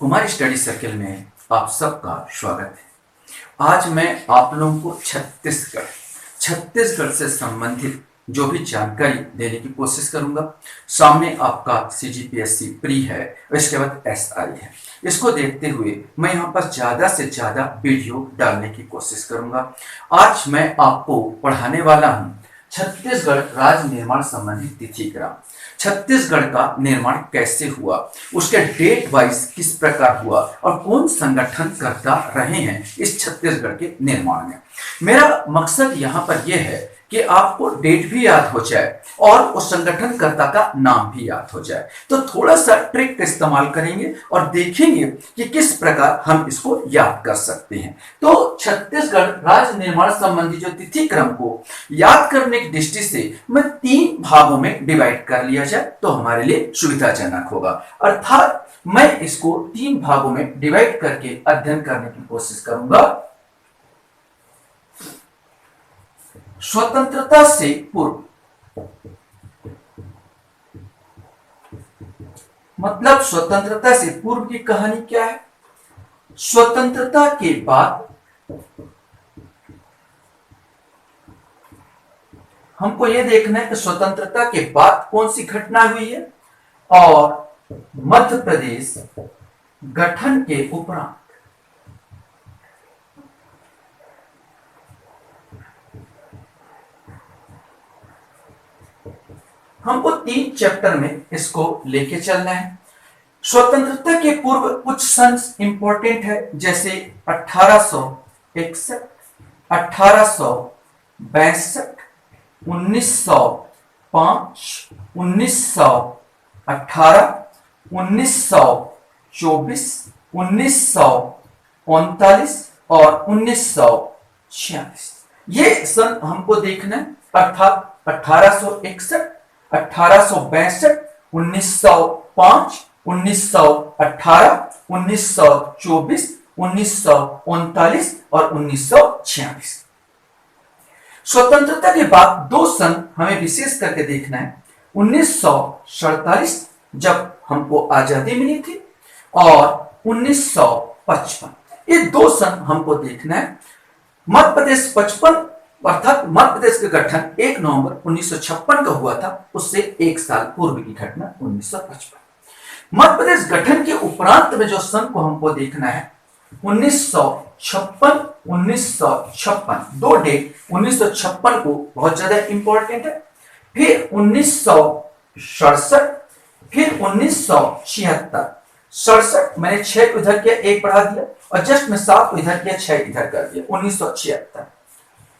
Kumar study circle में आप सबका स्वागत है। आज मैं आप लोगों को छत्तीसगढ़ से संबंधित जो भी जानकारी देने की कोशिश करूंगा। सामने आपका CGPSC प्री है, इसके बाद SI है। इसको देखते हुए मैं यहाँ पर ज़्यादा से ज़्यादा वीडियो डालने की कोशिश करूंगा। आज मैं आपको पढ़ाने वाला हूँ छत्तीसगढ़ राज्य निर्माण संबंधी तिथिक्रम। छत्तीसगढ़ का निर्माण कैसे हुआ, उसके डेट वाइज किस प्रकार हुआ और कौन संगठन करता रहे हैं इस छत्तीसगढ़ के निर्माण में। मेरा मकसद यहाँ पर यह है कि आपको डेट भी याद हो जाए और उस संगठनकर्ता का नाम भी याद हो जाए। तो थोड़ा सा ट्रिक का इस्तेमाल करेंगे और देखेंगे कि किस प्रकार हम इसको याद कर सकते हैं। तो छत्तीसगढ़ राज्य निर्माण संबंधी जो तिथिक्रम को याद करने की दृष्टि से मैं 3 भागों में डिवाइड कर लिया जाए तो हमारे लिए सुविधाजनक होगा। अर्थात मैं इसको 3 भागों में डिवाइड करके अध्ययन करने की कोशिश करूंगा। स्वतंत्रता से पूर्व, मतलब स्वतंत्रता से पूर्व की कहानी क्या है। स्वतंत्रता के बाद हमको यह देखना है कि स्वतंत्रता के बाद कौन सी घटना हुई है और मध्य प्रदेश गठन के उपरांत हमको 3 चैप्टर में इसको लेके चलना है। स्वतंत्रता के पूर्व कुछ सन इंपॉर्टेंट है, जैसे 1861, 1862, 1905, 1918, 1924, 1939 और 1946। ये सन हमको देखना है। अर्थात 1861, 1862, 1905, 1918, 1924, 1939 और 1946। स्वतंत्रता के बाद 2 सन हमें विशेष करके देखना है। 1947 जब हमको आजादी मिली थी और 1955, ये 2 सन हमको देखना है। मध्य प्रदेश 55 अर्थात मध्य प्रदेश का गठन 1 नवंबर 1956 का हुआ था, उससे 1 साल पूर्व की घटना 1955। मध्य प्रदेश गठन के उपरांत में जो सन को हमको देखना है 1956, 1956 2 डेट 1956 को बहुत ज्यादा इंपॉर्टेंट है। फिर 1967, फिर 1976। 67 मैंने 6 इधर किया, 1 बढ़ा दिया और जस्ट में 7 इधर किया, 6 इधर कर दिया। 1976,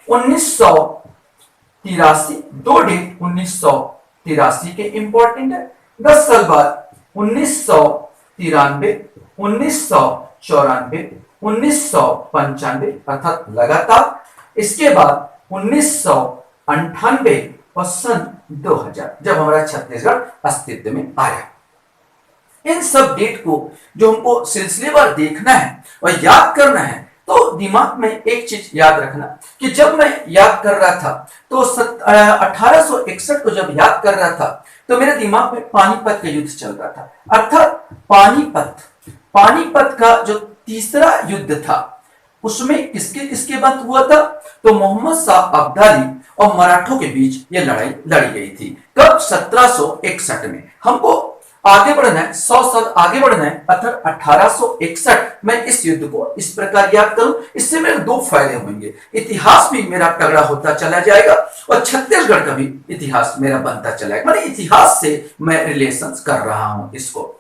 1983 2 डेट 1983 के इंपॉर्टेंट है। 10 साल बाद 1993, 1994, 1995 अर्थात लगातार। इसके बाद 1998 और सन 2000 जब हमारा छत्तीसगढ़ अस्तित्व में आया। इन सब डेट को जो हमको सिलसिलेवार देखना है और याद करना है, तो दिमाग में एक चीज याद रखना कि जब मैं याद कर रहा था तो 1861 को जब याद कर रहा था तो मेरे दिमाग में पानीपत का युद्ध चल रहा था। अर्थात पानीपत का जो तीसरा युद्ध था उसमें किसके किसके वक्त हुआ था, तो मोहम्मद शाह अब्दाली और मराठों के बीच यह लड़ाई लड़ी गई थी। कब? 1761 में। हमको आगे बढ़ना है, 100 साल आगे बढ़ना है। अर्थात 1861 में इस युद्ध को इस प्रकार याद करूं, इससे मेरे 2 फायदे होंगे। इतिहास भी मेरा तगड़ा होता चला जाएगा और छत्तीसगढ़ का भी इतिहास मेरा बनता चला जाएगा। मतलब इतिहास से मैं रिलेशन कर रहा हूं इसको।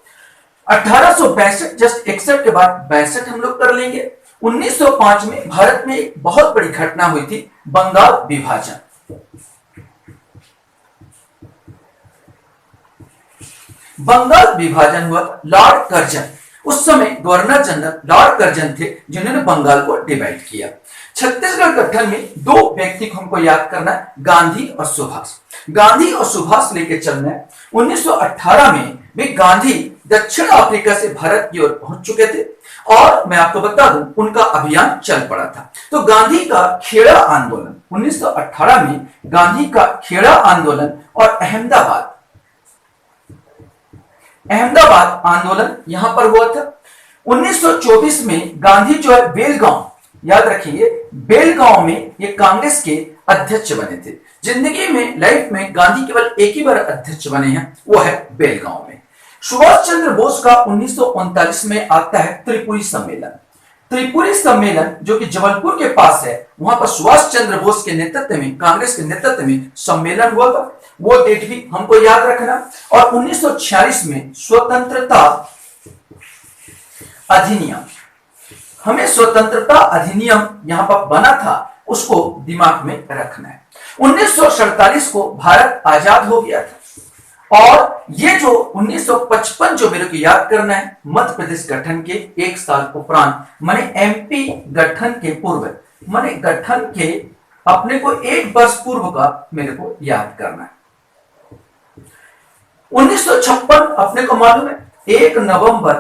1862 जस्ट 61 के बाद 62 हम लोग कर लेंगे। 1905 में भारत में एक बहुत बड़ी घटना हुई थी, बंगाल विभाजन। बंगाल विभाजन हुआ। लॉर्ड कर्जन उस समय गवर्नर जनरल लॉर्ड कर्जन थे जिन्होंने बंगाल को डिवाइड किया। छत्तीसगढ़ गठन में 2 व्यक्ति को हमको याद करना है, गांधी और सुभाष। गांधी और सुभाष लेके चलना है। 1918 में वे गांधी दक्षिण अफ्रीका से भारत की ओर पहुंच चुके थे और मैं आपको बता दूं उनका अभियान चल पड़ा था। तो गांधी का खेड़ा आंदोलन 1918 में, गांधी का खेड़ा आंदोलन और अहमदाबाद आंदोलन यहां पर हुआ था। 1924 में गांधी जो है बेलगांव, याद रखिए बेलगांव में ये कांग्रेस के अध्यक्ष बने थे। जिंदगी में, लाइफ में गांधी केवल एक ही बार अध्यक्ष बने हैं, वो है बेलगांव में। सुभाष चंद्र बोस का 1939 में आता है त्रिपुरी सम्मेलन। त्रिपुरी सम्मेलन जो कि जबलपुर के पास है, वहां पर सुभाष चंद्र बोस के नेतृत्व में, कांग्रेस के नेतृत्व में सम्मेलन हुआ था। वो डेट भी हमको याद रखना। और 1946 में स्वतंत्रता अधिनियम, हमें स्वतंत्रता अधिनियम यहां पर बना था, उसको दिमाग में रखना है। 1947 को भारत आजाद हो गया था। और ये जो 1955 जो मेरे को याद करना है, मध्य प्रदेश गठन के एक साल उपरांत, माने एमपी गठन के पूर्व, माने गठन के अपने को एक वर्ष पूर्व का मेरे को याद करना है। 1956 अपने को मालूम है 1 नवंबर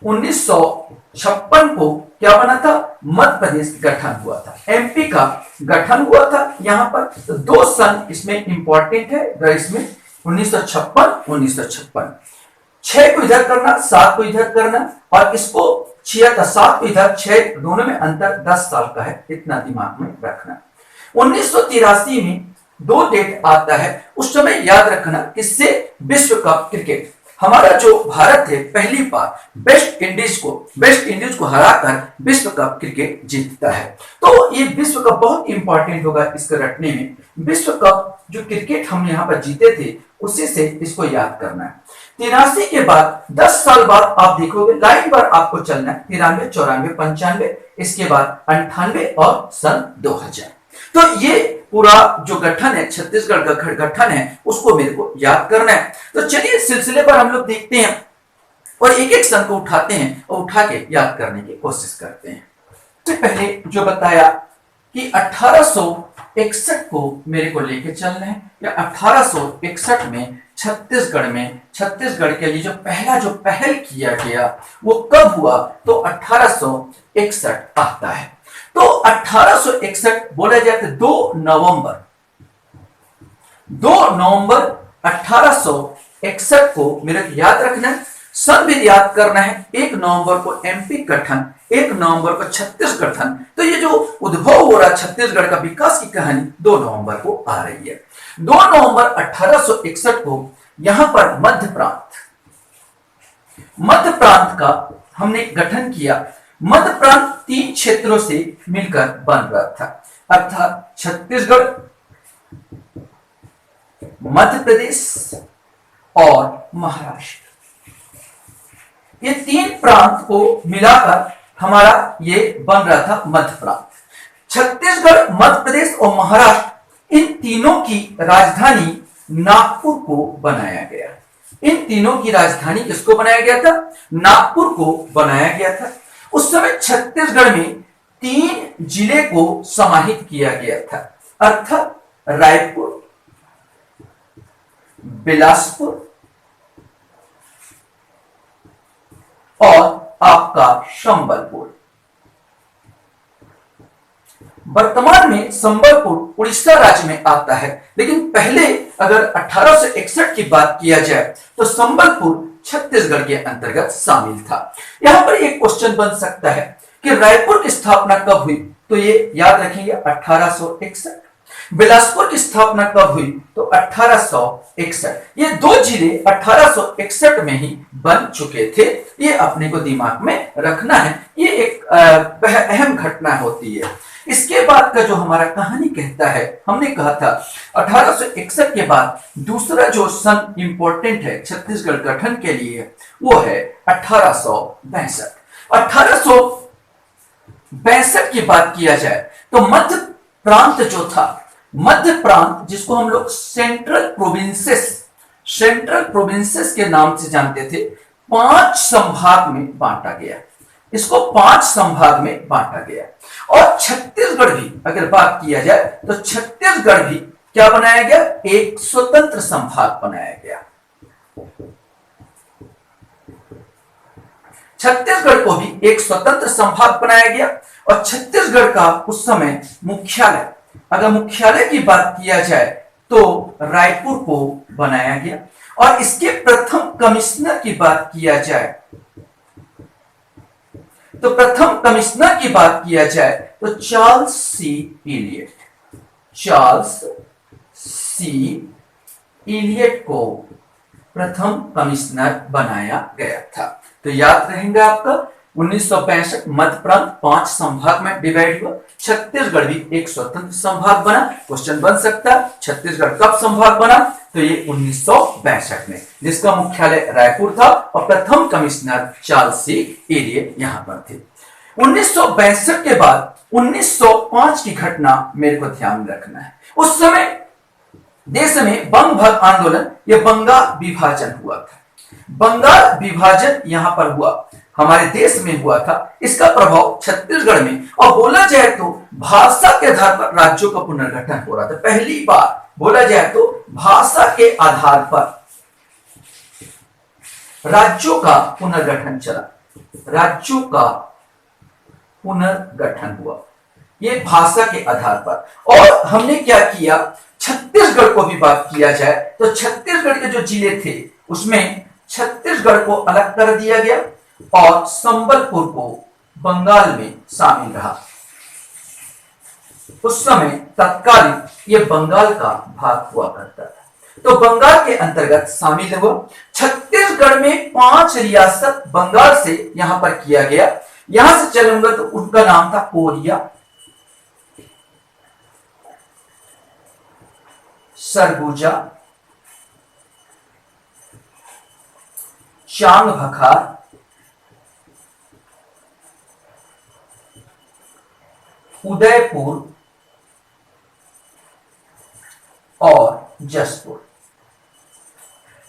1956 को क्या बना था, मध्य प्रदेश गठन हुआ था, एमपी का गठन हुआ था। यहां पर तो 2 सन इसमें इंपॉर्टेंट है, इसमें 1956 6 को इधर करना, 7 को इधर करना, और इसको 7 को इधर, 6 दोनों में अंतर 10 साल का है, इतना दिमाग में रखना। 1983 में 2 डेट आता है, उस समय याद रखना, किससे, विश्व कप क्रिकेट। हमारा जो भारत है पहली बार वेस्ट इंडीज को हराकर विश्व कप क्रिकेट जीतता है। तो ये विश्व कप बहुत इंपॉर्टेंट होगा इसको रटने में। विश्व कप जो क्रिकेट हम यहाँ पर जीते थे, उसी से इसको याद करना है। 83 के बाद 10 साल बाद आप देखोगे लाइन पर आपको चलना है, 93, 94, 95, इसके बाद 98 और सन 2000। तो ये पूरा जो गठन है, छत्तीसगढ़ का गठन है, उसको मेरे को याद करना है। तो चलिए सिलसिले पर हम लोग देखते हैं और एक एक सन को उठाते हैं और उठा के याद करने की कोशिश करते हैं। सबसे पहले जो बताया कि 1861 को मेरे को लेके चलना है, या 1861 में छत्तीसगढ़ के लिए जो पहल किया गया वो कब हुआ, तो 1861 आता है। तो 1861 बोला जाए तो 2 नवंबर 1861 को मेरे को याद रखना है। सन भी याद करना है। 1 नवंबर को एमपी गठन, 1 नवंबर को छत्तीसगढ़ गठन। तो ये जो उद्भव हो रहा छत्तीसगढ़ का विकास की कहानी 2 नवंबर को आ रही है। 2 नवंबर 1861 को यहां पर मध्य प्रांत का हमने गठन किया। मध्य प्रांत 3 क्षेत्रों से मिलकर बन रहा था, अर्थात छत्तीसगढ़, मध्य प्रदेश और महाराष्ट्र। ये 3 प्रांत को मिलाकर हमारा ये बन रहा था मध्य प्रांत। छत्तीसगढ़, मध्य प्रदेश और महाराष्ट्र, इन तीनों की राजधानी नागपुर को बनाया गया। इन तीनों की राजधानी किसको बनाया गया था, नागपुर को बनाया गया था। उस समय छत्तीसगढ़ में 3 जिले को समाहित किया गया था, अर्थात रायपुर, बिलासपुर और आपका संबलपुर। वर्तमान में संबलपुर उड़ीसा राज्य में आता है, लेकिन पहले अगर 1861 की बात किया जाए तो संबलपुर छत्तीसगढ़ के अंतर्गत शामिल था। यहां पर एक क्वेश्चन बन सकता है कि रायपुर की स्थापना कब हुई, तो ये याद रखेंगे 1861। बिलासपुर की स्थापना कब हुई, तो 1861। ये 2 जिले 1861 में ही बन चुके थे। ये अपने को दिमाग में रखना है, ये एक अहम घटना होती है। इसके बाद का जो हमारा कहानी कहता है, हमने कहा था 1861 के बाद दूसरा जो सन इंपॉर्टेंट है छत्तीसगढ़ गठन के लिए, वो है 1862। 1862 की बात किया जाए तो मध्य प्रांत जो था, मध्य प्रांत जिसको हम लोग सेंट्रल प्रोविंसेस के नाम से जानते थे, 5 संभाग में बांटा गया। इसको 5 संभाग में बांटा गया। और छत्तीसगढ़ भी अगर बात किया जाए तो छत्तीसगढ़ भी क्या बनाया गया, एक स्वतंत्र संभाग बनाया गया। छत्तीसगढ़ को भी एक स्वतंत्र संभाग बनाया गया और छत्तीसगढ़ का उस समय मुख्यालय, अगर मुख्यालय की बात किया जाए तो रायपुर को बनाया गया। और इसके प्रथम कमिश्नर की बात किया जाए तो चार्ल्स सी इलियट को प्रथम कमिश्नर बनाया गया था। तो याद रहेगा आपका 1965 मध्य प्रांत 5 संभाग में डिवाइड हुआ, छत्तीसगढ़ भी एक स्वतंत्र संभाग बना। क्वेश्चन बन सकता है छत्तीसगढ़ कब संभाग बना, तो ये 1962 में, जिसका मुख्यालय रायपुर था और प्रथम कमिश्नर चार्ल्स सी इलियट यहां पर थे। 1962 के बाद 1905 की घटना मेरे को ध्यान में रखना है। उस समय देश में बंग भंग आंदोलन या बंगाल विभाजन हुआ था। बंगाल विभाजन यहां पर हुआ, हमारे देश में हुआ था। इसका प्रभाव छत्तीसगढ़ में, और बोला जाए तो भाषा के आधार पर राज्यों का पुनर्गठन हो रहा था। पहली बार बोला जाए तो भाषा के आधार पर राज्यों का पुनर्गठन चला, राज्यों का पुनर्गठन हुआ, ये भाषा के आधार पर। और हमने क्या किया, छत्तीसगढ़ को भी बात किया जाए तो छत्तीसगढ़ के जो जिले थे उसमें छत्तीसगढ़ को अलग कर दिया गया और संबलपुर को बंगाल में शामिल रहा। उस समय तत्कालीन ये बंगाल का भाग हुआ करता था, तो बंगाल के अंतर्गत शामिल हुआ। छत्तीसगढ़ में 5 रियासत बंगाल से यहां पर किया गया। यहां से चलूंगा तो उनका नाम था कोरिया, सरगुजा, चांगभखार, उदयपुर और जसपुर।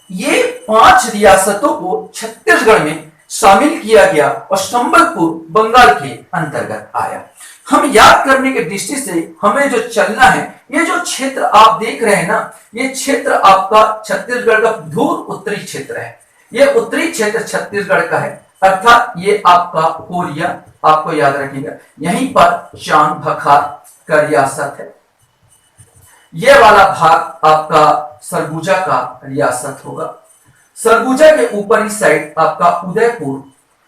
ये 5 रियासतों को छत्तीसगढ़ में शामिल किया गया और संबलपुर बंगाल के अंतर्गत आया। हम याद करने की दृष्टि से हमें जो चलना है, ये जो क्षेत्र आप देख रहे हैं ना, ये क्षेत्र आपका छत्तीसगढ़ का दूर उत्तरी क्षेत्र है। ये उत्तरी क्षेत्र छत्तीसगढ़ का है, अर्थात ये आपका कोरिया, आपको याद रखिएगा, यहीं पर चांगभखार का रियासत है। ये वाला भाग आपका सरगुजा का रियासत होगा। सरगुजा के ऊपरी साइड आपका उदयपुर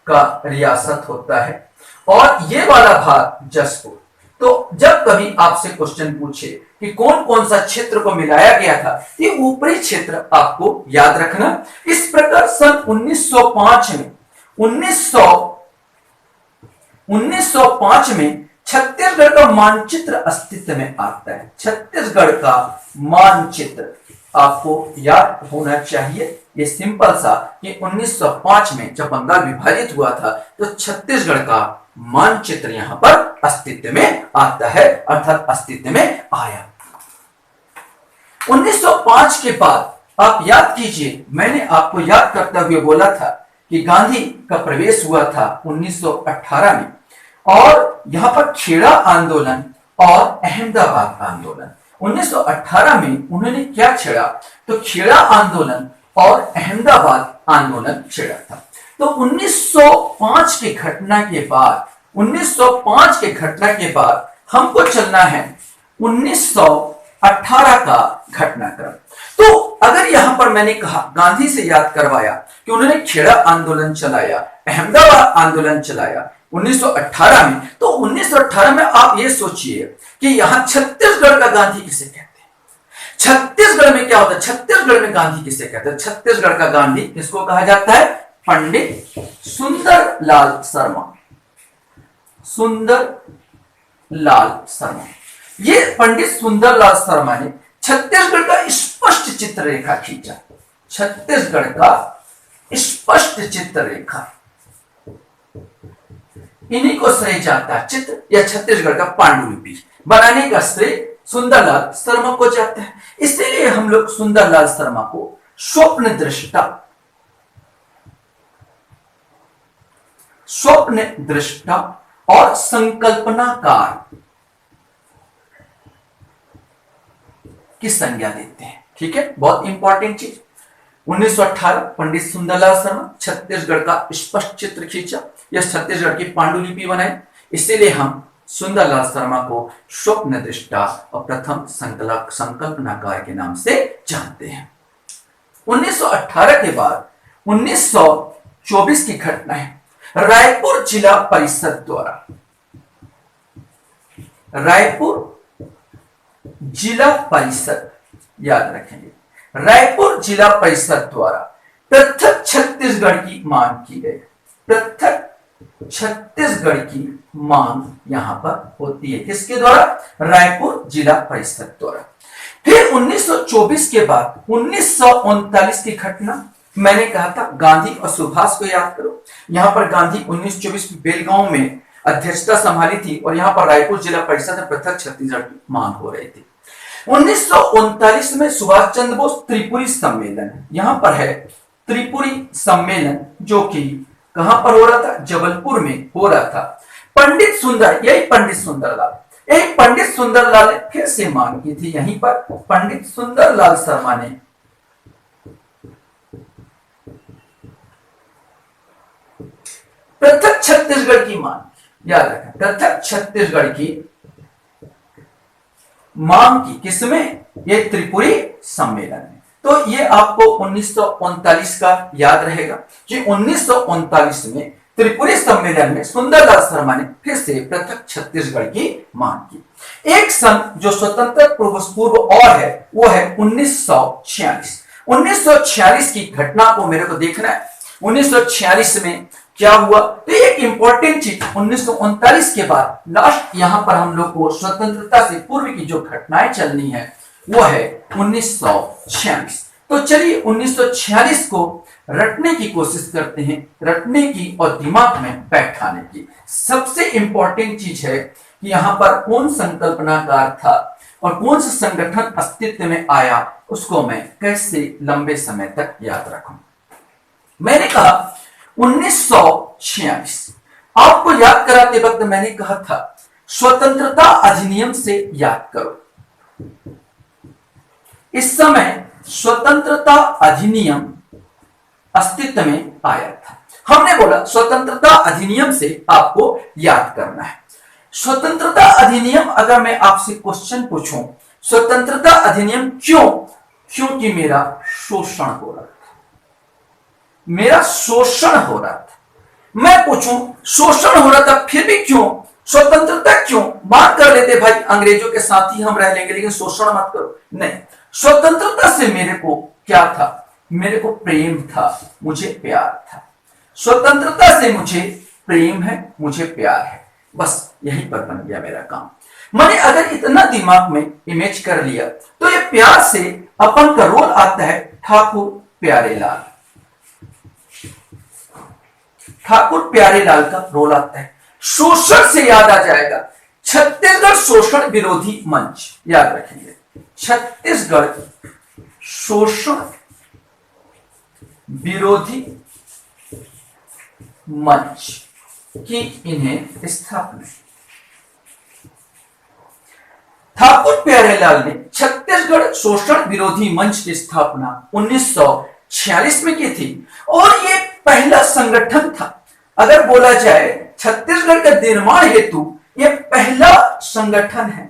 का रियासत होता है और ये वाला भाग जसपुर। तो जब कभी आपसे क्वेश्चन पूछे कि कौन कौन सा क्षेत्र को मिलाया गया था, ये ऊपरी क्षेत्र आपको याद रखना। इस प्रकार सन 1905 में छत्तीसगढ़ का मानचित्र अस्तित्व में आता है। छत्तीसगढ़ का मानचित्र आपको याद होना चाहिए। ये सिंपल सा कि 1905 में जब बंगाल विभाजित हुआ था तो छत्तीसगढ़ का मानचित्र यहां पर अस्तित्व में आता है, अर्थात अस्तित्व में आया। 1905 के बाद आप याद कीजिए, मैंने आपको याद करते हुए बोला था कि गांधी का प्रवेश हुआ था 1918 में और यहां पर खेड़ा आंदोलन और अहमदाबाद आंदोलन। 1918 में उन्होंने क्या छेड़ा, तो खेड़ा आंदोलन और अहमदाबाद आंदोलन छेड़ा था। तो 1905 की घटना के बाद हमको चलना है 1918 का घटनाक्रम। तो अगर यहां पर मैंने कहा, गांधी से याद करवाया कि उन्होंने खेड़ा आंदोलन चलाया, अहमदाबाद आंदोलन चलाया 1918 में, तो 1918 में आप ये सोचिए कि यहां छत्तीसगढ़ का गांधी किसे कहते हैं। छत्तीसगढ़ में क्या होता है, छत्तीसगढ़ में गांधी किसे कहते हैं, छत्तीसगढ़ का गांधी किसको कहा जाता है, पंडित सुंदरलाल शर्मा। सुंदरलाल शर्मा, ये पंडित सुंदरलाल शर्मा ने छत्तीसगढ़ का स्पष्ट चित्र रेखा खींचा। छत्तीसगढ़ का स्पष्ट चित्र रेखा, इन्हीं को श्रेय जाता है चित्र या छत्तीसगढ़ का पांडुलिपि बनाने का श्रेय सुंदरलाल शर्मा को जाता है। इसलिए हम लोग सुंदरलाल शर्मा को स्वप्न दृष्टा और संकल्पनाकार की संज्ञा देते हैं। ठीक है, बहुत इंपॉर्टेंट चीज। 1918 पंडित सुंदरलाल शर्मा छत्तीसगढ़ का स्पष्ट चित्र खींचा, यह छत्तीसगढ़ की पांडुलिपि बनाई, इसीलिए हम सुंदरलाल शर्मा को स्वप्न दृष्टा और प्रथम संकल्पनाकार के नाम से जानते हैं। 1918 के बाद 1924 की घटना है। रायपुर जिला परिषद द्वारा, रायपुर जिला परिषद याद रखेंगे, रायपुर जिला परिषद द्वारा पृथक छत्तीसगढ़ की मांग की गई। पृथक छत्तीसगढ़ की मांग यहां पर होती है, किसके द्वारा? रायपुर जिला परिषद द्वारा। फिर 1924 के बाद 1939 की घटना, मैंने कहा था गांधी और सुभाष को याद करो। यहां पर गांधी 1924 में बेलगांव में अध्यक्षता संभाली थी और यहां पर रायपुर जिला परिषद में पृथक छत्तीसगढ़ की मांग हो रही थी। 1939 में सुभाष चंद्र बोस त्रिपुरी सम्मेलन, यहां पर है त्रिपुरी सम्मेलन, जो कि कहां पर हो रहा था? जबलपुर में हो रहा था। पंडित सुंदरलाल ने फिर से मांग की थी। यहीं पर पंडित सुंदरलाल शर्मा ने पृथक छत्तीसगढ़ की मांग, याद रखें, पृथक छत्तीसगढ़ की मांग की, किसमें? ये त्रिपुरी सम्मेलन में। तो ये आपको 1939 का याद रहेगा कि 1939 में त्रिपुरी सम्मेलन में सुंदरलाल शर्मा ने फिर से पृथक छत्तीसगढ़ की मांग की। एक सन जो स्वतंत्र पूर्व और है वो है 1946। 1946 की घटना को मेरे को देखना है। 1946 में क्या हुआ? तो एक इंपॉर्टेंट चीज, 1939 के बाद लास्ट यहां पर हम लोग को स्वतंत्रता से पूर्व की जो घटनाएं चलनी है वो है 1946। तो चलिए 1946 को रटने की कोशिश करते हैं, रटने की और दिमाग में बैठाने की। सबसे इंपॉर्टेंट चीज है कि यहां पर कौन संकल्पनाकार था और कौन सा संगठन अस्तित्व में आया, उसको मैं कैसे लंबे समय तक याद रखूं। मैंने कहा 1946, आपको याद कराते वक्त मैंने कहा था स्वतंत्रता अधिनियम से याद करो। इस समय स्वतंत्रता अधिनियम अस्तित्व में आया था। हमने बोला स्वतंत्रता अधिनियम से आपको याद करना है। स्वतंत्रता अधिनियम, अगर मैं आपसे क्वेश्चन पूछूं स्वतंत्रता अधिनियम क्यों? क्योंकि मेरा शोषण हो रहा था, मेरा शोषण हो रहा था। मैं पूछूं शोषण हो रहा था फिर भी क्यों? स्वतंत्रता क्यों? बात कर लेते भाई अंग्रेजों के साथ ही हम रह लेंगे लेकिन शोषण मत करो, नहीं। स्वतंत्रता से मेरे को क्या था? मेरे को प्रेम था, मुझे प्यार था। स्वतंत्रता से मुझे प्रेम है, मुझे प्यार है, बस यहीं पर बन गया मेरा काम। मैंने अगर इतना दिमाग में इमेज कर लिया तो ये प्यार से अपन का रोल आता है ठाकुर प्यारेलाल। ठाकुर प्यारेलाल का रोल आता है। शोषण से याद आ जाएगा छत्तीसगढ़ शोषण विरोधी मंच, याद रखेंगे छत्तीसगढ़ शोषण विरोधी मंच की इन्हें स्थापना। ठाकुर प्यारेलाल ने छत्तीसगढ़ शोषण विरोधी मंच की स्थापना 1946 में की थी और ये पहला संगठन था। अगर बोला जाए छत्तीसगढ़ का निर्माण हेतु यह पहला संगठन है।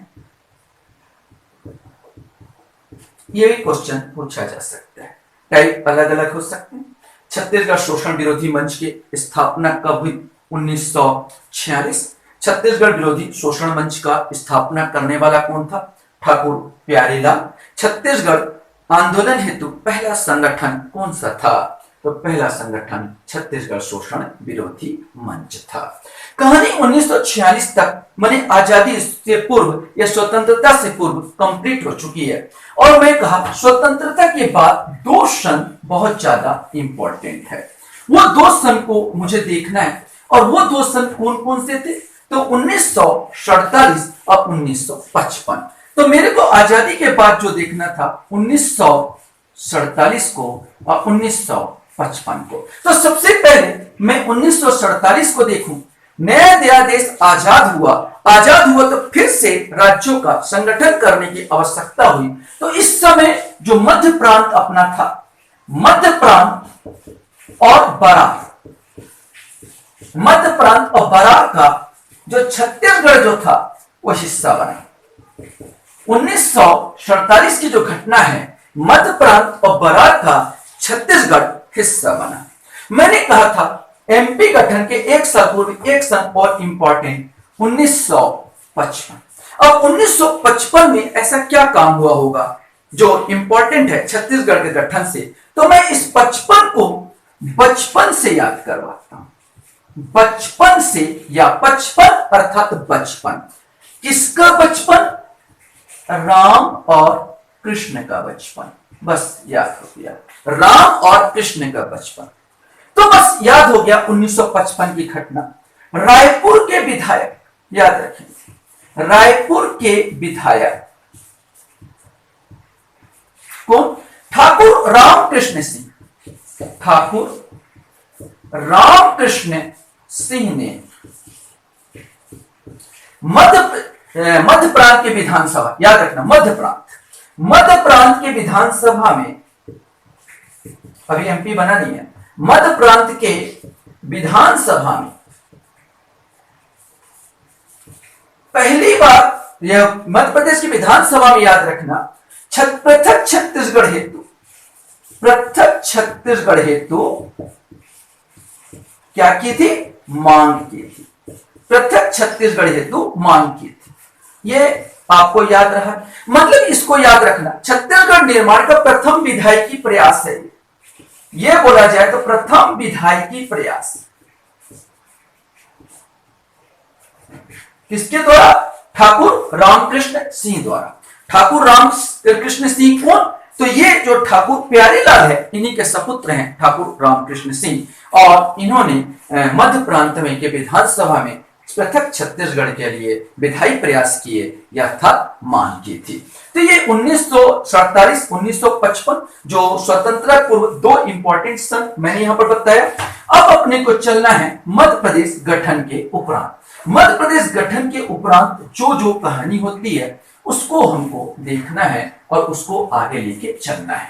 यह भी क्वेश्चन पूछा जा सकता है, टाइप अलग अलग हो सकते हैं। छत्तीसगढ़ शोषण विरोधी मंच की स्थापना कब हुई? 1946। छत्तीसगढ़ विरोधी शोषण मंच का स्थापना करने वाला कौन था? ठाकुर प्यारेलाल। छत्तीसगढ़ आंदोलन हेतु पहला संगठन कौन सा था? तो पहला संगठन छत्तीसगढ़ शोषण विरोधी मंच था। कहानी 1946 तक माने आजादी से पूर्व या स्वतंत्रता से पूर्व कंप्लीट हो चुकी है और मैं कहा स्वतंत्रता के बाद दो सन बहुत ज्यादा इंपॉर्टेंट है। वो दो सन को मुझे देखना है और वो दो सन कौन कौन से थे? तो 1947 और 1955। तो मेरे को आजादी के बाद जो देखना था 1947 को और 1955 को। तो सबसे पहले मैं 1947 को देखूं। नया देश आजाद हुआ तो फिर से राज्यों का संगठन करने की आवश्यकता हुई। तो इस समय जो मध्य प्रांत अपना था, मध्य प्रांत और बरार, मध्य प्रांत और बरार का जो छत्तीसगढ़ जो था वो हिस्सा बना। 1947 की जो घटना है, मध्य प्रांत और बरार का छत्तीसगढ़ हिस्सा बना। मैंने कहा था एमपी गठन के एक साल पूर्व एक सन और इंपॉर्टेंट 1955। अब 1955 में ऐसा क्या काम हुआ होगा जो इंपॉर्टेंट है छत्तीसगढ़ के गठन से, तो मैं इस 55 को बचपन से याद करवाता हूं। बचपन से, या 55 अर्थात बचपन। किसका बचपन? राम और कृष्ण का बचपन। बस याद हो गया, राम और कृष्ण का बचपन। तो बस याद हो गया 1955 की घटना। रायपुर के विधायक, याद रखें, रायपुर के विधायक कौन? ठाकुर रामकृष्ण सिंह। ठाकुर रामकृष्ण सिंह ने मध्य प्रांत के विधानसभा, याद रखना, मध्य प्रांत के विधानसभा में, अभी एमपी बना नहीं है, मध्य प्रांत के विधानसभा में पहली बार, यह मध्य प्रदेश की विधानसभा में याद रखना, पृथक छत्तीसगढ़ हेतु क्या की थी? मांग की थी। पृथक छत्तीसगढ़ हेतु मांग की थी। ये आपको याद रहा, मतलब इसको याद रखना, छत्तीसगढ़ निर्माण का प्रथम विधायकी प्रयास है ये बोला जाए तो प्रथम विधायकी प्रयास किसके द्वारा? ठाकुर रामकृष्ण सिंह द्वारा। ठाकुर रामकृष्ण सिंह कौन? तो ये जो ठाकुर प्यारेलाल है, इन्हीं के सपुत्र हैं ठाकुर रामकृष्ण सिंह, और इन्होंने मध्य प्रांत में के विधानसभा में पृथक छत्तीसगढ़ के लिए विधायी प्रयास किए, अर्थात मांग की थी। तो ये 1947 1955 जो स्वतंत्रता पूर्व दो इंपॉर्टेंट सन मैंने यहां पर बताया। अब अपने को चलना है मध्य प्रदेश गठन के उपरांत। मध्य प्रदेश गठन के उपरांत जो जो कहानी होती है उसको हमको देखना है और उसको आगे लेके चलना है।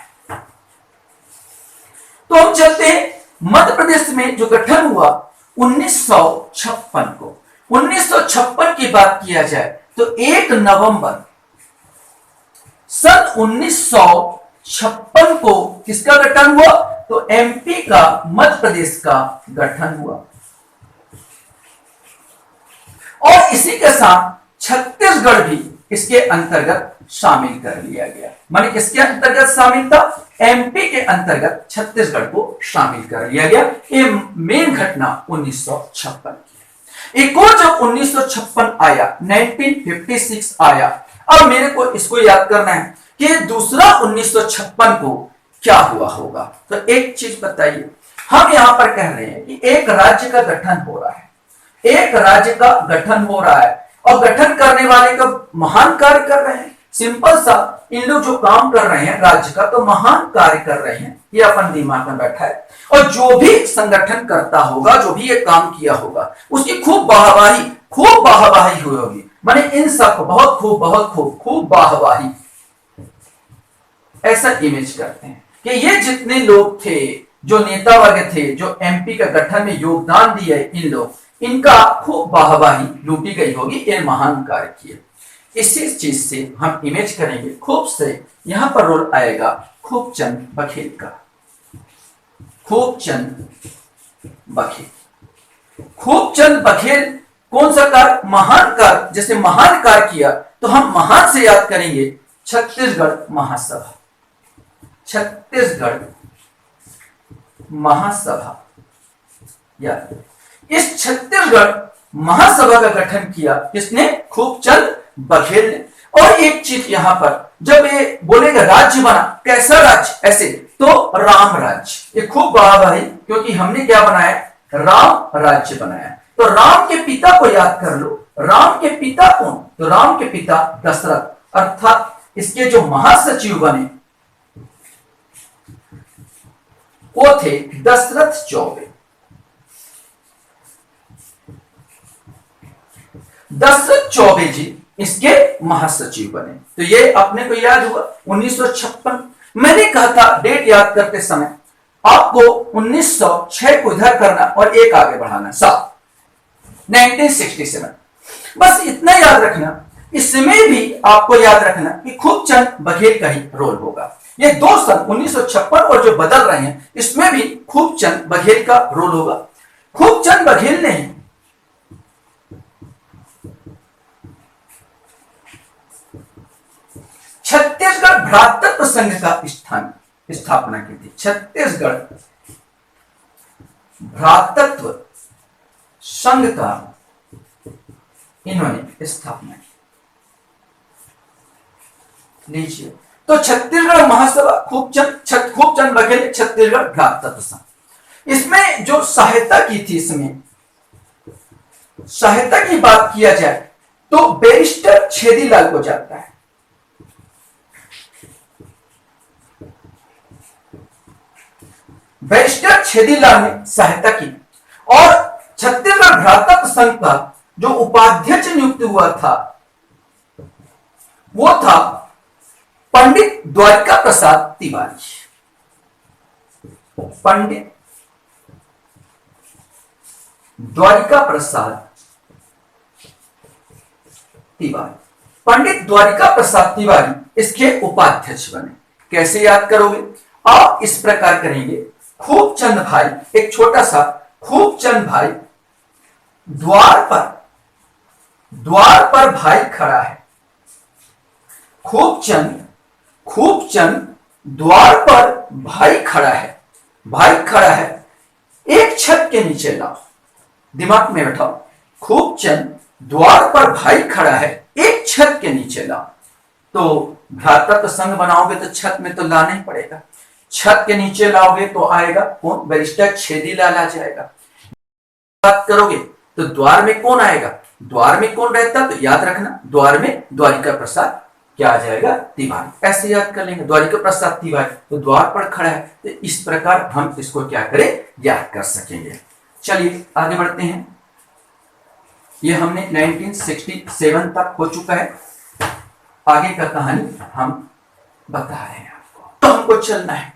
तो हम चलते हैं मध्य प्रदेश में जो गठन हुआ 1956 को। 1956 की बात किया जाए तो 1 नवंबर सन 1956 को किसका गठन हुआ? तो एमपी का, मध्य प्रदेश का गठन हुआ, और इसी के साथ छत्तीसगढ़ भी इसके अंतर्गत शामिल कर लिया गया। माने किसके अंतर्गत शामिल था? एमपी के अंतर्गत छत्तीसगढ़ को शामिल कर लिया गया। ये मेन घटना 1956 की। एक और जब 1956 आया, 1956 आया, अब मेरे को इसको याद करना है कि दूसरा 1956 को क्या हुआ होगा। तो एक चीज बताइए, हम यहां पर कह रहे हैं कि एक राज्य का गठन हो रहा है, एक राज्य का गठन हो रहा है, और गठन करने वाले का महान कार्य कर रहे हैं। सिंपल सा, इन लोग जो काम कर रहे हैं राज्य का, तो महान कार्य कर रहे हैं, ये अपन दिमाग में बैठा है। और जो भी संगठन करता होगा, जो भी ये काम किया होगा, उसकी खूब बाहवाही हुई होगी। माने इन सब बहुत खूब बाहवाही, ऐसा इमेज करते हैं कि ये जितने लोग थे, जो नेता वर्ग थे, जो एमपी का गठन में योगदान दिए, इन लोग, इनका खूब बाहवाही लूटी गई होगी, ये महान कार्य किए। इसी चीज से हम इमेज करेंगे खूब से। यहां पर रोल आएगा खूबचंद बघेल का। खूबचंद बघेल कौन सा कार्य? महान कार्य। जैसे महान कार्य किया तो हम महान से याद करेंगे छत्तीसगढ़ महासभा। छत्तीसगढ़ महासभा याद। इस छत्तीसगढ़ महासभा का गठन किया किसने? खूबचंद बघेल ने। और एक चीज यहां पर, जब ये बोलेगा राज्य बना, कैसा राज्य? ऐसे तो राम राज्य। ये खूब बाहवाही, क्योंकि हमने क्या बनाया? राम राज्य बनाया। तो राम के पिता को याद कर लो। राम के पिता कौन? तो राम के पिता दशरथ, अर्थात इसके जो महासचिव बने वो थे दशरथ चौबे। दशरथ चौबे जी इसके महासचिव बने। तो ये अपने को याद हुआ 1956। मैंने कहा था डेट याद करते समय आपको 1906 को इधर करना और एक आगे बढ़ाना, 1967। बस इतना याद रखना। इसमें भी आपको याद रखना कि खूबचंद बघेल का ही रोल होगा। ये दो सन 1956 और जो बदल रहे हैं इसमें भी खूबचंद बघेल का रोल होगा। खूबचंद बघेल ने ही छत्तीसगढ़ भ्रातृत्व संघ का स्थापना की थी। छत्तीसगढ़ भ्रातृत्व संघ का इन्होंने स्थापना की। लीजिए, तो छत्तीसगढ़ महासभा खूबचंद बघेल छत्तीसगढ़ भ्रातृत्व संघ। इसमें जो सहायता की थी, इसमें सहायता की बात किया जाए तो बैरिस्टर छेदीलाल को जाता है। बैरिस्टर छेदीलाल ने सहायता की और छत्तीसगढ़ भ्रातृत्व संघ का जो उपाध्यक्ष नियुक्त हुआ था वो था पंडित द्वारिका प्रसाद तिवारी। पंडित द्वारिका प्रसाद तिवारी, पंडित द्वारिका प्रसाद तिवारी इसके उपाध्यक्ष बने। कैसे याद करोगे आप? इस प्रकार करेंगे, खूबचंद भाई, एक छोटा सा खूबचंद भाई द्वार पर भाई खड़ा है। खूबचंद द्वार पर भाई खड़ा है, एक छत के नीचे लाओ। दिमाग में बैठाओ, खूबचंद द्वार पर भाई खड़ा है, एक छत के नीचे लाओ। तो भ्रातृत्व संघ बनाओगे तो छत में तो लाना ही पड़ेगा। छत के नीचे लाओगे तो आएगा कौन? बैरिस्टर छेदीलाल आ जाएगा। बात करोगे तो द्वार में कौन आएगा? द्वार में कौन रहता? तो याद रखना, द्वार में द्वारिका प्रसाद क्या आ जाएगा? तिवारी। ऐसे याद कर लेंगे, द्वारिका प्रसाद तिवारी तो द्वार पर खड़ा है। तो इस प्रकार हम इसको क्या करें? याद कर सकेंगे। चलिए आगे बढ़ते हैं। ये हमने 1967 तक हो चुका है। आगे का कहानी हम बता रहे हैं आपको। तो हमको चलना है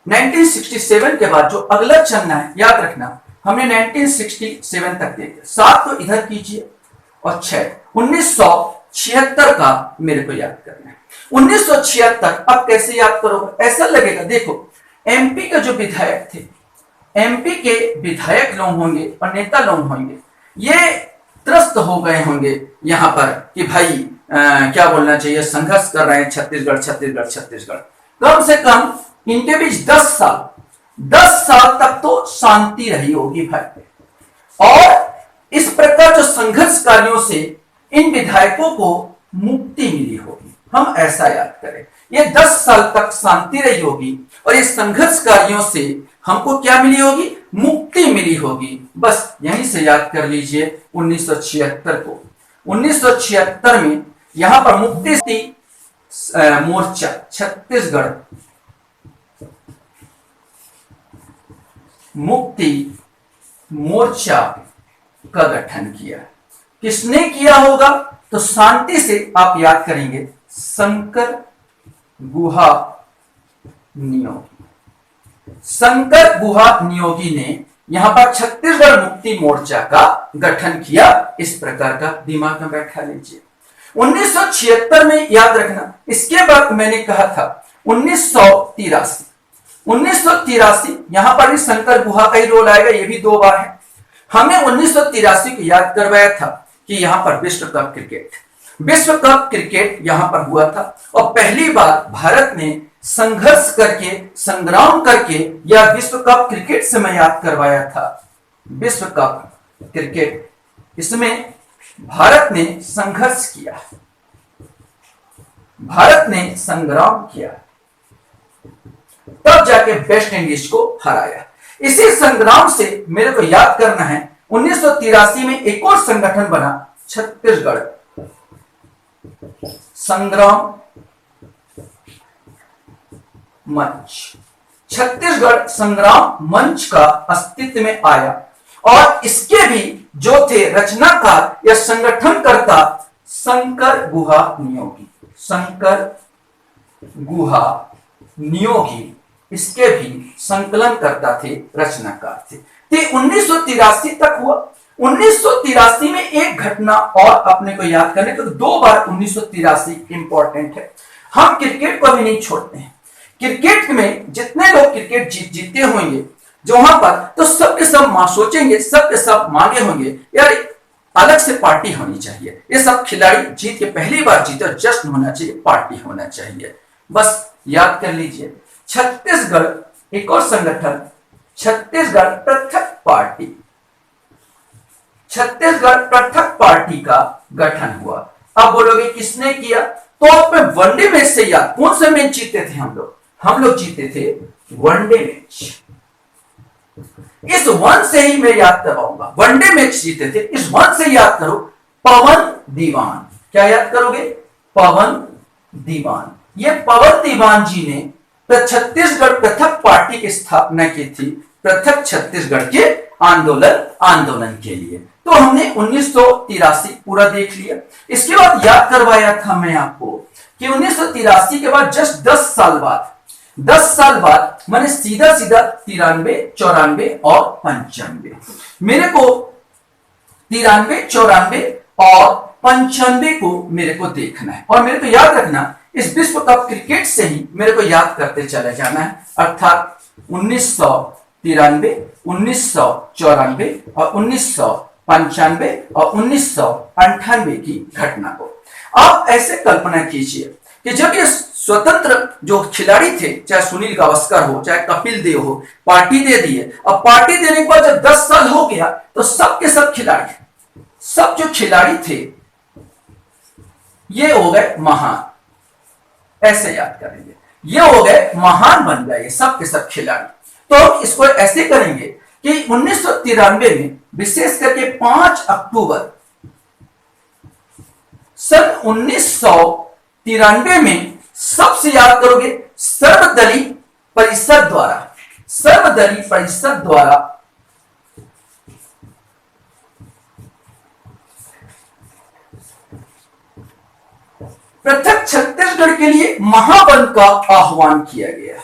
1967 के बाद जो अगला चलना है, याद रखना हमने 1967 तक देखा। 7 तो इधर कीजिए और 6 1976 का मेरे को याद करना है। 1976 अब कैसे याद करोगे? ऐसा लगेगा, देखो एमपी के जो विधायक थे, एमपी के विधायक लोग होंगे और नेता लोग होंगे, ये त्रस्त हो गए होंगे यहाँ पर कि भाई क्या बोलना चाहिए, संघर्ष कर रहे हैं छत्तीसगढ़। कम से कम इनके बीच 10 साल तक तो शांति रही होगी भाई। और इस प्रकार जो संघर्षकारियों से इन विधायकों को मुक्ति मिली होगी, हम ऐसा याद करें। ये 10 साल तक शांति रही होगी और ये संघर्षकारियों से हमको क्या मिली होगी? मुक्ति मिली होगी। बस यहीं से याद कर लीजिए 1976 को। 1976 में यहां पर मुक्ति मोर्चा, छत्तीसगढ़ मुक्ति मोर्चा का गठन किया। किसने किया होगा? तो शांति से आप याद करेंगे, शंकर गुहा नियोगी ने यहां पर छत्तीसगढ़ मुक्ति मोर्चा का गठन किया। इस प्रकार का दिमाग में बैठा लीजिए। 1976 में याद रखना। इसके बाद मैंने कहा था 1983 यहां पर भी शंकर गुहा का ही रोल आएगा। ये भी 2 बार है। हमें 1983 को याद करवाया था कि यहां पर विश्व कप क्रिकेट यहां पर हुआ था और पहली बार भारत ने संघर्ष करके, संग्राम करके यह विश्व कप क्रिकेट से मैं याद करवाया था। विश्व कप क्रिकेट, इसमें भारत ने संघर्ष किया, भारत ने संग्राम किया, तब जाके वेस्ट इंडीज को हराया। इसी संग्राम से मेरे को याद करना है 1983 में एक और संगठन बना, छत्तीसगढ़ संग्राम मंच। छत्तीसगढ़ संग्राम मंच का अस्तित्व में आया और इसके भी जो थे रचनाकार या संगठनकर्ता शंकर गुहा नियोगी इसके भी संकलन करता थे, रचनाकार थे। तो 1983 तक हुआ। 1983 में एक घटना और अपने को याद करने को, 2 बार 1983 इंपॉर्टेंट है। हम क्रिकेट को भी नहीं छोड़ते हैं। क्रिकेट में जितने लोग क्रिकेट जीते होंगे जो वहां पर, तो सब के सब सोचेंगे, सब के सब मांगे होंगे यार अलग से पार्टी होनी चाहिए। ये सब खिलाड़ी जीत के पहली बार जीते, जश्न होना चाहिए, पार्टी होना चाहिए। बस याद कर लीजिए, छत्तीसगढ़ एक और संगठन, छत्तीसगढ़ पृथक पार्टी, छत्तीसगढ़ पृथक पार्टी का गठन हुआ। अब बोलोगे किसने किया, तो अपने वनडे मैच से याद, कौन से मैच जीते थे हम लोग जीते थे वनडे मैच। इस वन से ही मैं याद करवाऊंगा, वनडे मैच जीते थे, इस वन से याद करो। पवन दीवान, क्या याद करोगे, पवन दीवान। ये पवन दीवान जी ने छत्तीसगढ़ पृथक पार्टी की स्थापना की थी, पृथक छत्तीसगढ़ के आंदोलन के लिए। तो हमने 1983 पूरा देख लिया। इसके बाद याद करवाया था मैं आपको कि 1983 के बाद जस्ट 10 साल बाद मैंने सीधा 93, 94 और 95, मेरे को 93, 94 और 95 को मेरे को देखना है। और मेरे को याद रखना, इस विश्व कप क्रिकेट से ही मेरे को याद करते चले जाना है, अर्थात 1993, 1994 और 1995 और 1998 की घटना को आप ऐसे कल्पना कीजिए कि जब ये स्वतंत्र जो खिलाड़ी थे, चाहे सुनील गावस्कर हो, चाहे कपिल देव हो, पार्टी दे दिए। अब पार्टी देने के बाद जब 10 साल हो गया तो सब के सब खिलाड़ी, सब जो खिलाड़ी थे ये हो गए महान, ऐसे याद करेंगे, ये हो गए महान बन गए सब के सब खिलाड़ी। तो हम इसको ऐसे करेंगे कि 1993 में विशेष करके 5 अक्टूबर सन 1993 में सबसे याद करोगे, सर्वदलीय परिषद द्वारा पृथक छत्तीसगढ़ के लिए महाबंद का आह्वान किया गया।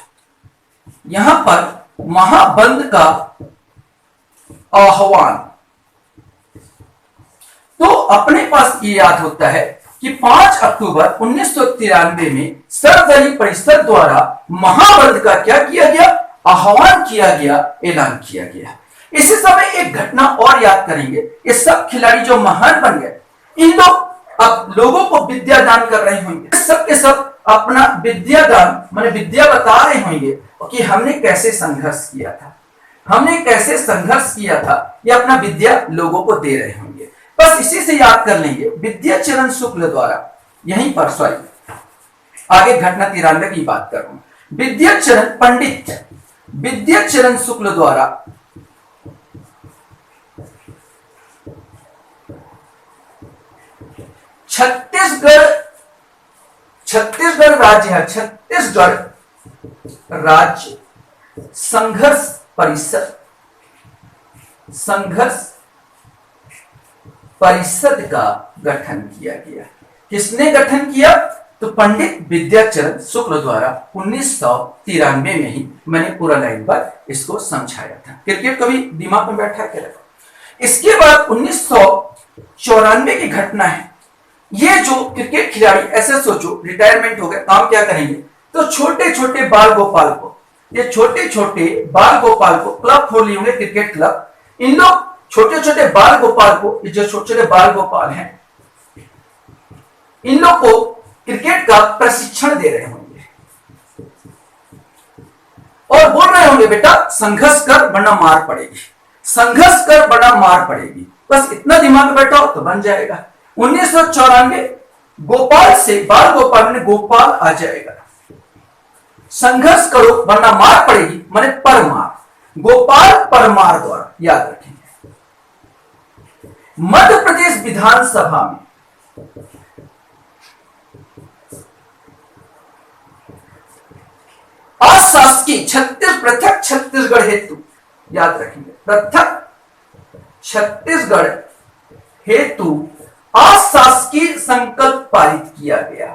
यहां पर महाबंद का आह्वान, तो अपने पास ये याद होता है कि 5 अक्टूबर 1993 में सर्वदलीय परिषद द्वारा महाबंद का क्या किया गया, आह्वान किया गया, ऐलान किया गया। इसी समय एक घटना और याद करेंगे, ये सब खिलाड़ी जो महान बन गए, इन लोग अब लोगों को विद्या दान कर रहे होंगे, सब के सब अपना विद्या दान माने विद्या बता रहे होंगे कि हमने कैसे संघर्ष किया था, ये अपना विद्या लोगों को दे रहे होंगे। बस इसी से याद कर लेंगे, विद्याचरण शुक्ल द्वारा, यहीं पर सॉरी आगे घटना 93 की बात कर रहा हूं, पंडित विद्याचरण शुक्ल द्वारा छत्तीसगढ़ राज्य संघर्ष परिषद का गठन किया गया। किसने गठन किया, तो पंडित विद्याचरण शुक्ल द्वारा 1993 में ही। मैंने पूरा लाइन पर इसको समझाया था, क्रिकेट को भी दिमाग में बैठा के रखो। इसके बाद 1994 की घटना है। ये जो क्रिकेट खिलाड़ी, ऐसे सोचो रिटायरमेंट हो गए, काम क्या करेंगे, तो छोटे छोटे बाल गोपाल को क्लब खोल लिए होंगे, क्रिकेट क्लब। इन लोग छोटे छोटे बाल गोपाल को, जो छोटे छोटे बाल गोपाल हैं, इन लोग को क्रिकेट का प्रशिक्षण दे रहे होंगे और बोल रहे होंगे बेटा संघर्ष कर वरना मार पड़ेगी, बस इतना दिमाग में बैठा हो तो बन जाएगा। 1994 गोपाल से बाल गोपाल में गोपाल आ जाएगा, संघर्ष करो वरना मार पड़ेगी माने परमार, गोपाल परमार द्वारा, याद रखेंगे। मध्य प्रदेश विधानसभा में अशासकीय पृथक छत्तीसगढ़ हेतु, याद रखेंगे, पृथक छत्तीसगढ़ हेतु अशासकीय संकल्प पारित किया गया।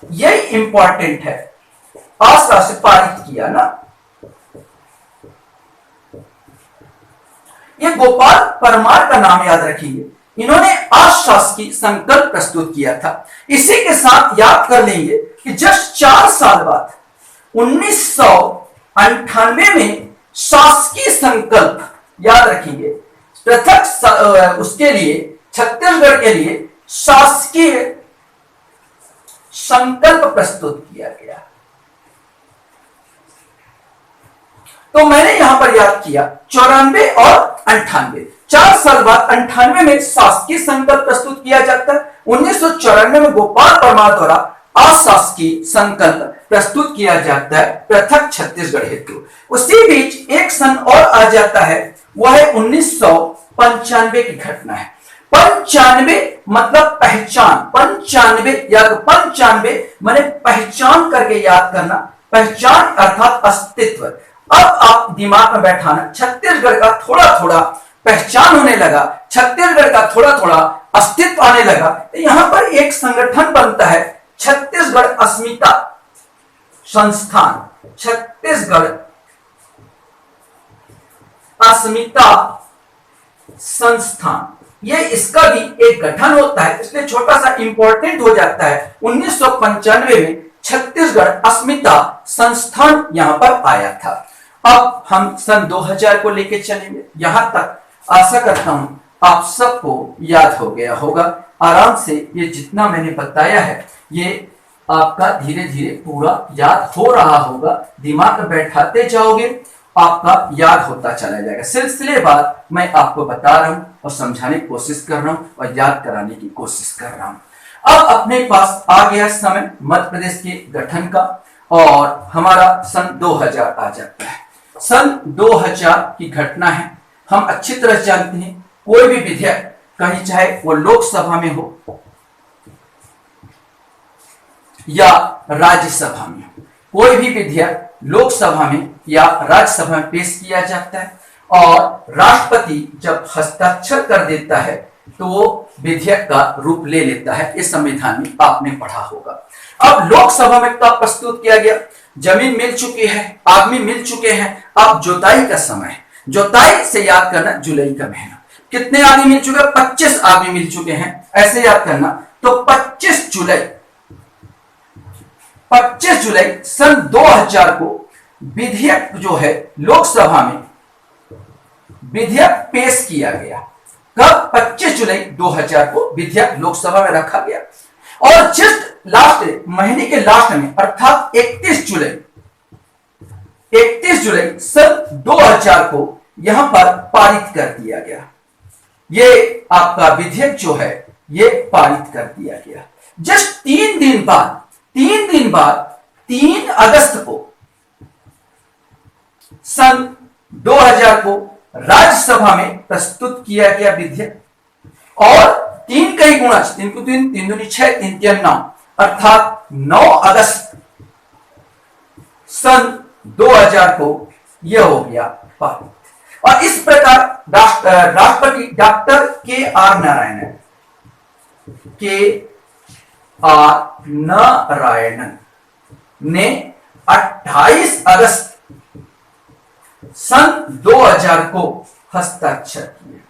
यही इंपॉर्टेंट है, आशास से पारित किया ना। ये गोपाल परमार का नाम याद रखिए, इन्होंने अशासकीय संकल्प प्रस्तुत किया था। इसी के साथ याद कर लेंगे कि जस्ट 4 साल बाद 1998 में शासकीय संकल्प याद रखेंगे, पृथक उसके लिए छत्तीसगढ़ के लिए शासकीय संकल्प प्रस्तुत किया गया। तो मैंने यहां पर याद किया 94 और 98, 4 साल बाद 98 में शासकीय संकल्प प्रस्तुत किया जाता है, 1994 में गोपाल परमार द्वारा अशासकीय संकल्प प्रस्तुत किया जाता है पृथक छत्तीसगढ़ हेतु। उसी बीच एक सन और आ जाता है, वह है 1995 की घटना है। 95 मतलब पहचान, 95 या 95 माने पहचान करके याद करना, पहचान अर्थात अस्तित्व। अब आप दिमाग में बैठाना, छत्तीसगढ़ का थोड़ा थोड़ा पहचान होने लगा, छत्तीसगढ़ का थोड़ा थोड़ा अस्तित्व आने लगा, तो यहां पर एक संगठन बनता है छत्तीसगढ़ अस्मिता संस्थान, छत्तीसगढ़ अस्मिता संस्थान। ये इसका भी एक गठन होता है, इसलिए छोटा सा इंपॉर्टेंट हो जाता है। 1995 में छत्तीसगढ़ अस्मिता संस्थान यहां पर आया था। अब हम सन 2000 को लेके चलेंगे। यहां तक आशा करता हूं आप सबको याद हो गया होगा आराम से। ये जितना मैंने बताया है ये आपका धीरे धीरे पूरा याद हो रहा होगा, दिमाग में बैठाते जाओगे आपका याद होता चला जाएगा। सिलसिलेवार मैं आपको बता रहा हूं और समझाने की कोशिश कर रहा हूं और याद कराने की कोशिश कर रहा हूं। अब अपने पास आ गया समय मध्य प्रदेश के गठन का और हमारा सन 2000 आ जाता है। सन 2000 की घटना है, हम अच्छी तरह जानते हैं कोई भी विधेयक कहीं चाहे वो लोकसभा में हो या राज्यसभा में, कोई भी विधेयक लोकसभा में या राज्यसभा में पेश किया जाता है और राष्ट्रपति जब हस्ताक्षर कर देता है तो वो विधेयक का रूप ले लेता है। इस संविधान में आपने पढ़ा होगा। अब लोकसभा में कब प्रस्तुत किया गया? जमीन मिल चुकी है, आदमी मिल चुके हैं, अब जोताई का समय है। जोताई से याद करना जुलाई का महीना। कितने आदमी मिल चुके हैं? 25 आदमी मिल चुके हैं, ऐसे याद करना। तो 25 जुलाई सन 2000 को विधेयक जो है लोकसभा में विधेयक पेश किया गया। कब? 25 जुलाई 2000 को विधेयक लोकसभा में रखा गया और जस्ट लास्ट महीने के लास्ट में अर्थात 31 जुलाई सन 2000 को यहां पर पारित कर दिया गया। ये आपका विधेयक जो है ये पारित कर दिया गया। जस्ट 3 दिन बाद 3 अगस्त को सन 2000 को राज्यसभा में प्रस्तुत किया गया विधेयक और 3 का ही गुणा, 3 को 3, 3 दूनी 6, 3 3 9 अर्थात 9 अगस्त सन 2000 को यह हो गया पारित। और इस प्रकार राष्ट्रपति डॉक्टर के.आर. नारायणन ने 28 अगस्त सन 2000 को हस्ताक्षर किए।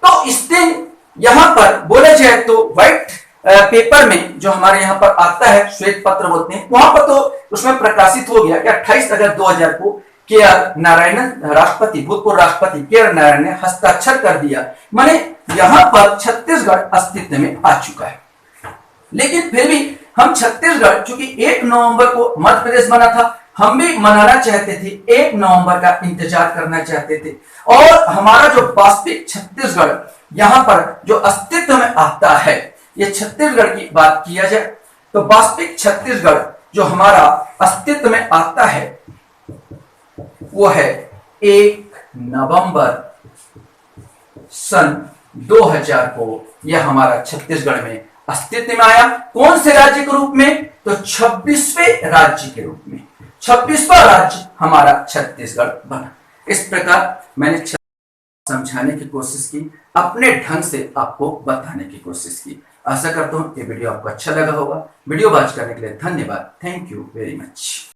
तो इस दिन यहां पर बोला जाए तो व्हाइट पेपर में जो हमारे यहां पर आता है, श्वेत पत्र बोलते हैं, वहां पर तो उसमें प्रकाशित हो गया कि 28 अगस्त 2000 को के.आर. नारायणन राष्ट्रपति, भूतपूर्व राष्ट्रपति के.आर. नारायण ने हस्ताक्षर कर दिया। माने यहां पर छत्तीसगढ़ अस्तित्व में आ चुका है। लेकिन फिर भी हम छत्तीसगढ़, चूंकि 1 नवंबर को मध्य प्रदेश बना था, हम भी मनाना चाहते थे, 1 नवंबर का इंतजार करना चाहते थे और हमारा जो वास्तविक छत्तीसगढ़ यहां पर जो अस्तित्व में आता है, ये छत्तीसगढ़ की बात किया जाए तो वास्तविक छत्तीसगढ़ जो हमारा अस्तित्व में आता है वो है 1 नवंबर सन 2000 को यह हमारा छत्तीसगढ़ में अस्तित्व में आया। कौन से राज्य के रूप में? तो 26वें राज्य के रूप में, 26वां राज्य हमारा छत्तीसगढ़ बना। इस प्रकार मैंने समझाने की कोशिश की, अपने ढंग से आपको बताने की कोशिश की। आशा करता हूँ ये वीडियो आपको अच्छा लगा होगा। वीडियो वॉच करने के लिए धन्यवाद। Thank you very much.